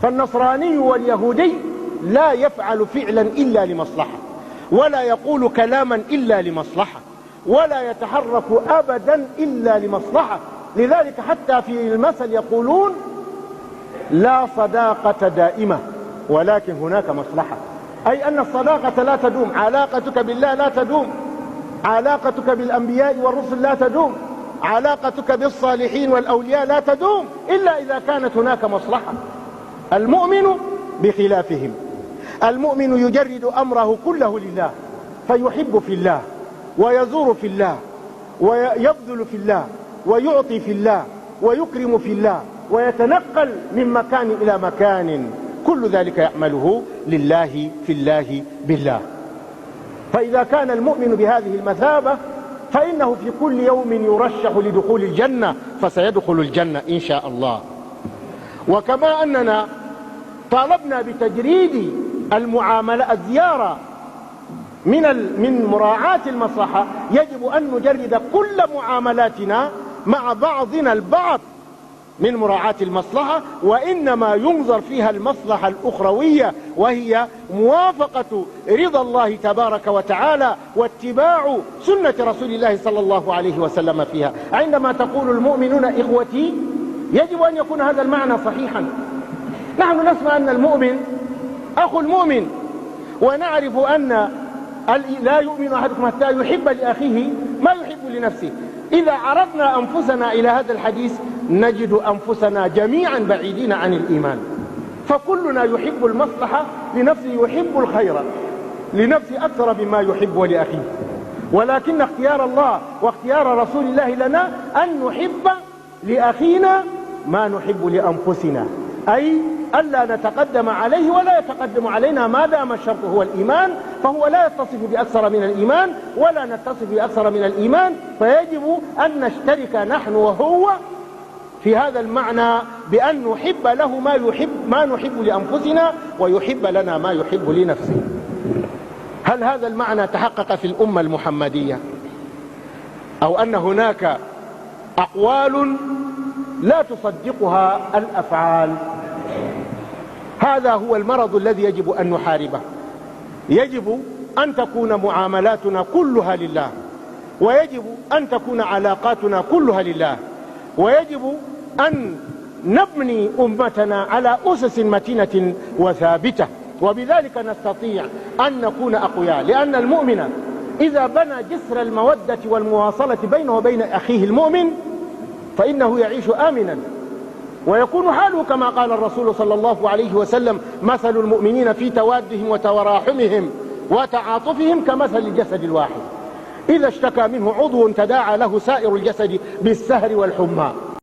فالنصراني واليهودي لا يفعل فعلا إلا لمصلحة، ولا يقول كلاما إلا لمصلحة، ولا يتحرك أبدا إلا لمصلحة. لذلك حتى في المثل يقولون لا صداقة دائمة ولكن هناك مصلحة، أي أن الصداقة لا تدوم، علاقتك بالله لا تدوم، علاقتك بالأنبياء والرسل لا تدوم، علاقتك بالصالحين والأولياء لا تدوم إلا إذا كانت هناك مصلحة. المؤمن بخلافهم، المؤمن يجرد أمره كله لله، فيحب في الله ويزور في الله ويبذل في الله ويعطي في الله ويكرم في الله ويتنقل من مكان إلى مكان، كل ذلك يعمله لله في الله بالله. فإذا كان المؤمن بهذه المثابة فإنه في كل يوم يرشح لدخول الجنة، فسيدخل الجنة إن شاء الله. وكما أننا طالبنا بتجريد المعاملة الزيارة من مراعاة المصلحة، يجب أن نجرد كل معاملاتنا مع بعضنا البعض من مراعاة المصلحة، وإنما ينظر فيها المصلحة الأخروية، وهي موافقة رضا الله تبارك وتعالى واتباع سنة رسول الله صلى الله عليه وسلم فيها. عندما تقول المؤمنون إخوتي يجب أن يكون هذا المعنى صحيحا. نحن نسمع أن المؤمن أخو المؤمن، ونعرف أن لا يؤمن أحدكم حتى يحب لأخيه ما يحب لنفسه. إذا عرضنا أنفسنا إلى هذا الحديث نجد أنفسنا جميعا بعيدين عن الإيمان، فكلنا يحب المصلحة لنفسه، يحب الخير لنفسه أكثر مما يحب لأخيه. ولكن اختيار الله واختيار رسول الله لنا أن نحب لأخينا ما نحب لأنفسنا، أي ألا نتقدم عليه ولا يتقدم علينا ما دام الشرط هو الإيمان، فهو لا يتصف بأكثر من الإيمان ولا نتصف بأكثر من الإيمان، فيجب أن نشترك نحن وهو في هذا المعنى بأن نحب له ما نحب لأنفسنا ويحب لنا ما يحب لنفسه. هل هذا المعنى تحقق في الأمة المحمدية، أو أن هناك أقوال لا تصدقها الأفعال؟ هذا هو المرض الذي يجب أن نحاربه. يجب أن تكون معاملاتنا كلها لله، ويجب أن تكون علاقاتنا كلها لله، ويجب أن نبني أمتنا على أسس متينة وثابتة، وبذلك نستطيع أن نكون أقوياء. لأن المؤمن إذا بنى جسر المودة والمواصلة بينه وبين أخيه المؤمن فإنه يعيش آمنا، ويكون حاله كما قال الرسول صلى الله عليه وسلم: مثل المؤمنين في توادهم وتراحمهم وتعاطفهم كمثل الجسد الواحد، إذا اشتكى منه عضو تداعى له سائر الجسد بالسهر والحمى.